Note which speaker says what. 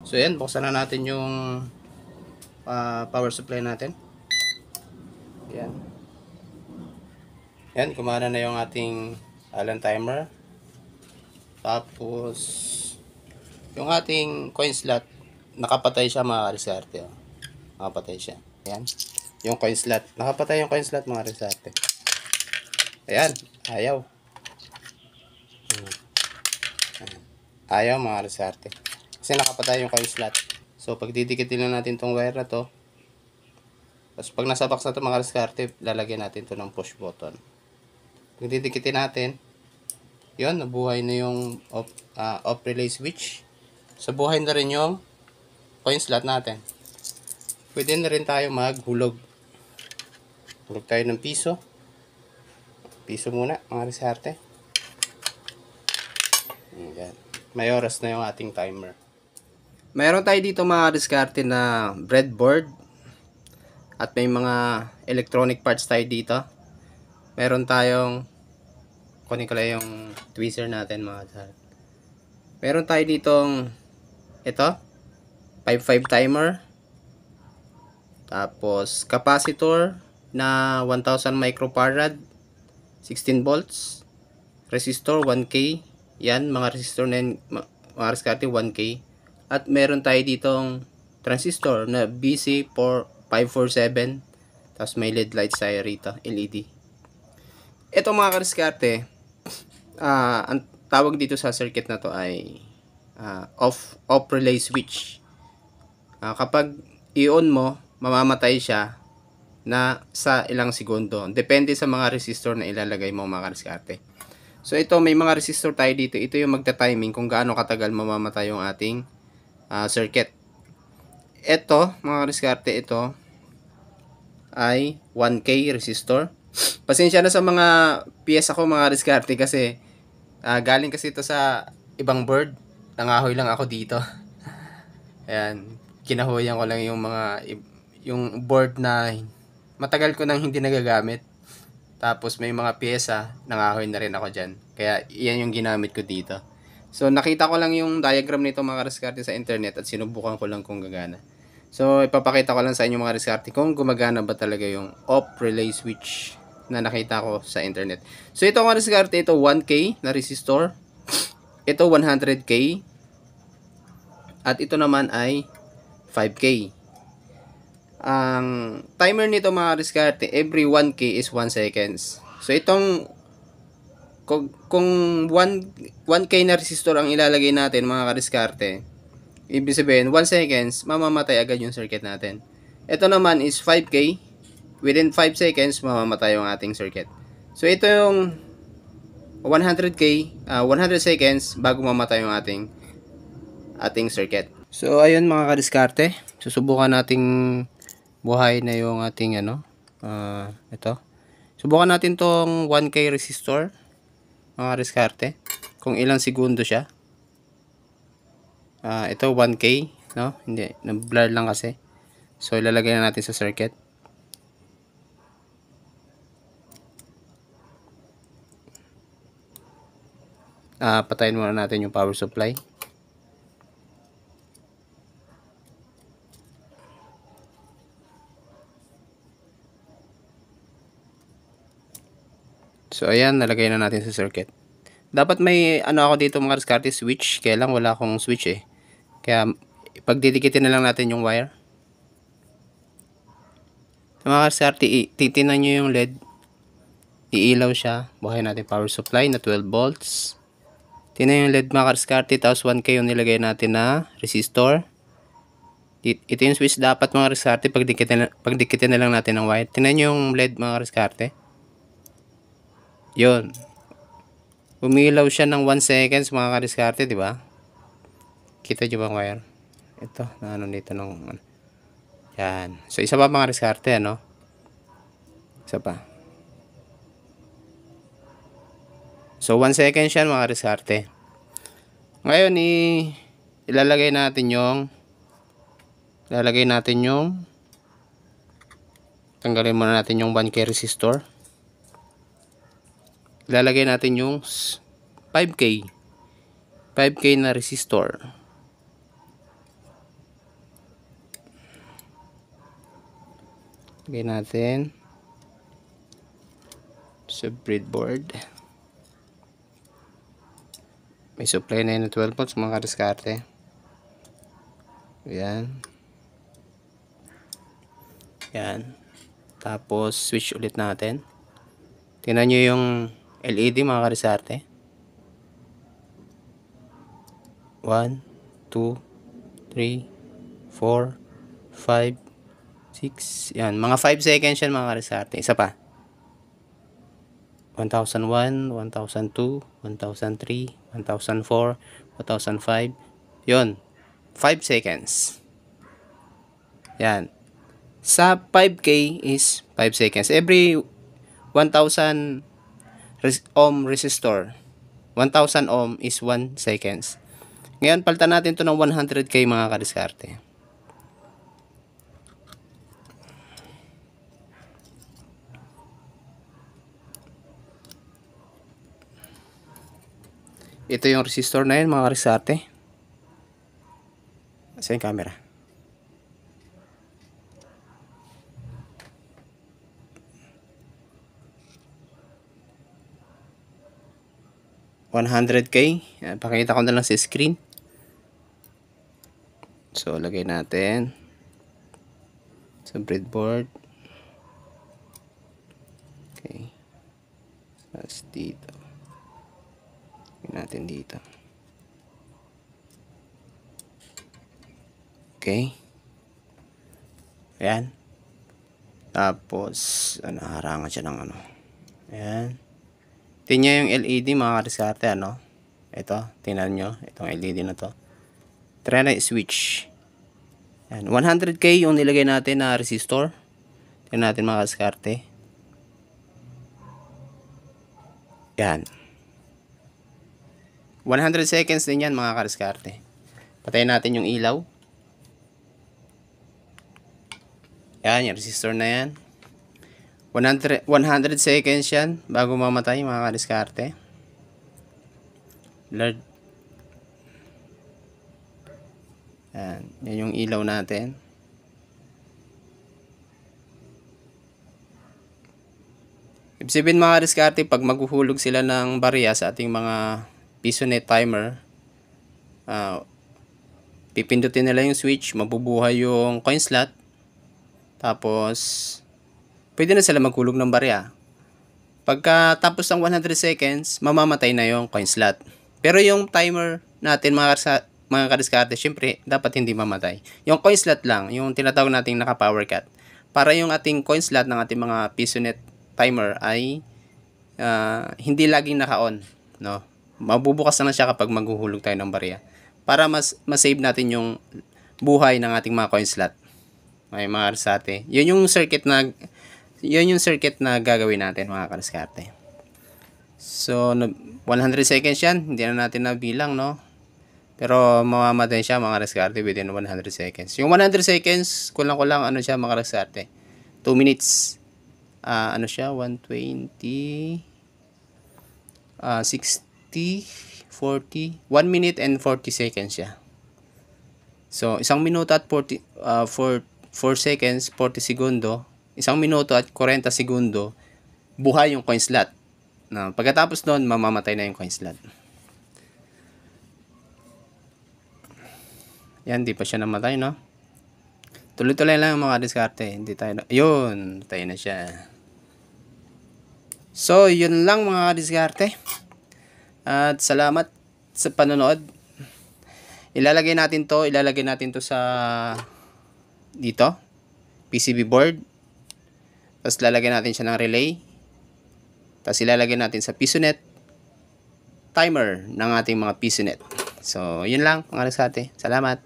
Speaker 1: So yan, buksan na natin yung power supply natin. Yan. Yan, kumana na yung ating Allen timer. Tapos yung ating coin slot, nakapatay siya mga karisarte. Oh. Nakapatay siya. Yan. Yung coin slot. Nakapatay yung coin slot mga karisarte. Ayan. Ayaw. Ayaw mga karisarte. Kasi nakapatay yung coin slot. So pag didikitin na natin tong wire na to, tapos pag nasa box na to mga karisarte, lalagyan natin to ng push button. Pag didikitin natin, yun, nabuhay na yung off relay switch. So buhay na rin yung coin slot natin. Pwede na rin tayo maghulog. Hulog tayo ng piso. Piso muna mga karisarte. Ayan. May oras na yung ating timer. Mayroon tayo dito mga diskarte na breadboard at may mga electronic parts tayo dito. Meron tayong kunin ko lang yung tweezer natin mga diskarte. Meron tayo ditong ito 5-5 timer, tapos capacitor na 1000 microfarad 16 volts, resistor 1K. Yan mga resistor na yan, mga diskarte 1K. At meron tayo ditong transistor na BC547. Tapos may LED lights tayo rito, LED. Ito mga kadiskarte, ang tawag dito sa circuit na to ay off relay switch. Kapag i-on mo, mamamatay siya na sa ilang segundo. Depende sa mga resistor na ilalagay mo mga kadiskarte. So ito, may mga resistor tayo dito. Ito yung magta-timing kung gaano katagal mamamatay yung ating circuit. Ito, mga diskarte, ito ay 1K resistor. Pasensya na sa mga piyesa ko mga diskarte kasi galing kasi ito sa ibang board. Nangahoy lang ako dito. Ayan, kinahoyan ko lang yung board na matagal ko nang hindi nagagamit. Tapos may mga piyesa, nangahoy na rin ako dyan. Kaya yan yung ginamit ko dito. So nakita ko lang yung diagram nito mga diskarte sa internet at sinubukan ko lang kung gagana. So ipapakita ko lang sa inyo mga diskarte kung gumagana ba talaga yung off relay switch na nakita ko sa internet. So ito mga diskarte, ito 1K na resistor. Ito 100K. At ito naman ay 5K. Ang timer nito mga diskarte, every 1K is 1 seconds. So itong kung 1K na resistor ang ilalagay natin mga kadiskarte, ibig sabihin 1 seconds mamamatay agad yung circuit natin. Ito naman is 5K, within 5 seconds mamamatay yung ating circuit. So ito yung 100K, 100 seconds bago mamatay yung ating circuit. So ayun mga kadiskarte, susubukan nating buhay na yung ating ito. Subukan natin tong 1K resistor mga diskarte kung ilang segundo siya. Ito 1K, no? Hindi, na-blur lang kasi. So ilalagay na natin sa circuit. Patayin muna natin yung power supply. So ayan, nalagay na natin sa circuit. Dapat may ako dito mga diskarte, switch. Kaya lang wala akong switch eh. Kaya pagdidikitin na lang natin yung wire. So mga diskarte, titinan nyo yung LED. Iilaw siya. Buhay natin power supply na 12 volts. Tingnan yung LED mga diskarte. Tapos 1K yung nilagay natin na resistor. Ito yung switch dapat mga diskarte. Pagdikitin na lang natin ng wire. Tingnan nyo yung LED mga diskarte. Yun. Umilaw siya ng 1 seconds mga kadiskarte, di ba? Kita nyo ba ang wire? Ito, na ano dito nung yan. So isa pa mga kadiskarte, ano? Isa pa. So 1 second siya mga kadiskarte. Ngayon ilalagay natin yung tanggalin muna natin yung 1K resistor. Ilalagay natin yung 5K na resistor. Lagay natin sa breadboard. May supply na yun ng 12 volts mga kadiskarte. Yan. Yan. Tapos switch ulit natin. Tingnan nyo yung LED mga kadiskarte. 1, 2, 3, 4, 5, 6. Yan. Mga 5 seconds yan mga kadiskarte. Isa pa. 1001, 1002, 1003, 1004, 1005. Yun. 5 seconds. Yan. Sa 5K is 5 seconds. Every 1,000 ohm resistor, 1,000 ohm is 1 seconds. Ngayon, palitan natin to ng 100K mga kadiskarte. Ito yung resistor na yun mga kadiskarte. Sa yung camera. $100K. Pakita ko na lang sa screen. So, lagay natin sa breadboard. Okay. Tapos dito. Lagay natin dito. Okay. Ayan. Tapos, harangan siya ng ano. Ayan. Tingnan yung LED mga kadiskarte, ano. Ito, tingnan nyo. Itong LED na to. Try na switch. Ayan. 100K yung nilagay natin na resistor. Tingnan natin mga kadiskarte. Ayan. 100 seconds din yan mga kadiskarte. Patayin natin yung ilaw. Ayan, yung resistor na yan. 100 seconds yan bago mamatay mga kadiskarte. Lord. Yan yung ilaw natin. Ibig sabihin mga kadiskarte, pag maghuhulog sila ng barya sa ating mga PisoNet timer, pipindutin nila yung switch, mabubuhay yung coin slot. Tapos pwede na sila maghulog ng barya. Pagka tapos ng 100 seconds, mamamatay na yung coin slot. Pero yung timer natin mga kadiskarte, syempre dapat hindi mamatay. Yung coin slot lang, yung tinatawag nating naka-power cut. Para yung ating coin slot ng ating mga PisoNet timer ay hindi laging naka-on, no? Mabubukas na siya kapag maghuhulog tayo ng barya. Para mas-save natin yung buhay ng ating mga coin slot. May mga kadiskarte. Yun yung circuit na gagawin natin mga kadiskarte. So 100 seconds yan, hindi na natin nabilang, no? Pero mamamatay siya mga kadiskarte within 100 seconds. Yung 100 seconds, kulang-kulang ano siya mga kadiskarte, 2 minutes. Ano siya, 120, 60, 40, 1 minute and 40 seconds siya. So, 1 minuto at 4 seconds, 40 segundo, 1 minuto at 40 segundo, buhay yung coin slot. Pagkatapos nun, mamamatay na yung coin slot. Yan, di pa siya namatay, no? Tuloy-tuloy lang mga diskarte. Hindi tayo yun, tayo na siya. So, yun lang mga diskarte. At salamat sa panonood. Ilalagay natin to sa dito, PCB board. Tapos lalagyan natin siya ng relay. Tapos ilalagay natin sa PisoNet timer ng ating mga PisoNet. So, yun lang mga diskarte. Salamat.